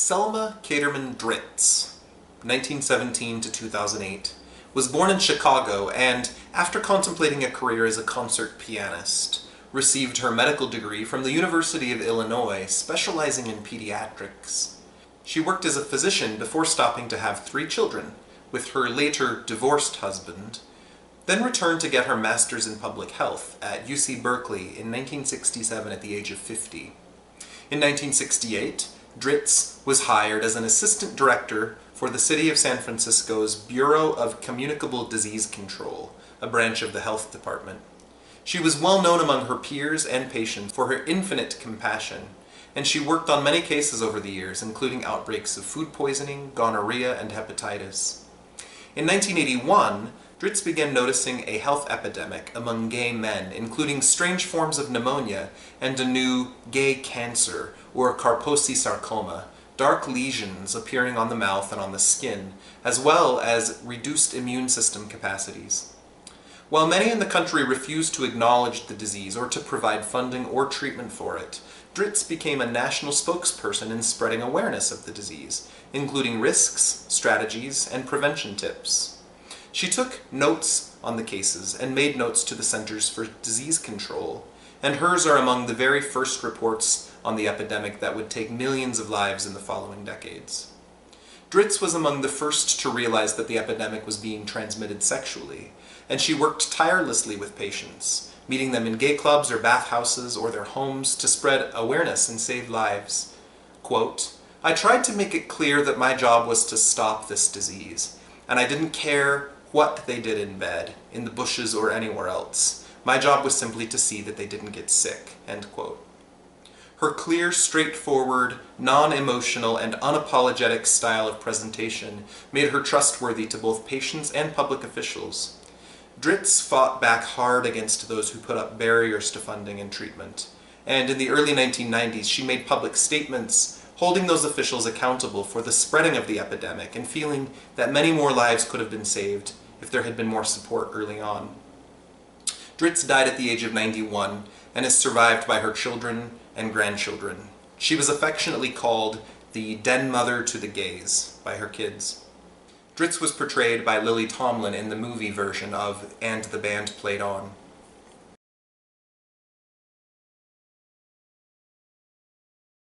Selma Dritz, 1917 to 2008, was born in Chicago and, after contemplating a career as a concert pianist, received her medical degree from the University of Illinois, specializing in pediatrics. She worked as a physician before stopping to have 3 children, with her later divorced husband, then returned to get her master's in public health at UC Berkeley in 1967 at the age of 50. In 1968, Dritz was hired as an assistant director for the City of San Francisco's Bureau of Communicable Disease Control, a branch of the health department. She was well known among her peers and patients for her infinite compassion, and she worked on many cases over the years, including outbreaks of food poisoning, gonorrhea, and hepatitis. In 1981, Dritz began noticing a health epidemic among gay men, including strange forms of pneumonia and a new gay cancer, or Kaposi sarcoma, dark lesions appearing on the mouth and on the skin, as well as reduced immune system capacities. While many in the country refused to acknowledge the disease or to provide funding or treatment for it, Dritz became a national spokesperson in spreading awareness of the disease, including risks, strategies, and prevention tips. She took notes on the cases and made notes to the Centers for Disease Control, and hers are among the very first reports on the epidemic that would take millions of lives in the following decades. Dritz was among the first to realize that the epidemic was being transmitted sexually, and she worked tirelessly with patients, meeting them in gay clubs or bathhouses or their homes to spread awareness and save lives. Quote, "I tried to make it clear that my job was to stop this disease, and I didn't care what they did in bed, in the bushes, or anywhere else. My job was simply to see that they didn't get sick." End quote. Her clear, straightforward, non-emotional, and unapologetic style of presentation made her trustworthy to both patients and public officials. Dritz fought back hard against those who put up barriers to funding and treatment, and in the early 1990s she made public statements holding those officials accountable for the spreading of the epidemic and feeling that many more lives could have been saved if there had been more support early on. Dritz died at the age of 91 and is survived by her children and grandchildren. She was affectionately called the den mother to the gays by her kids. Dritz was portrayed by Lily Tomlin in the movie version of And the Band Played On.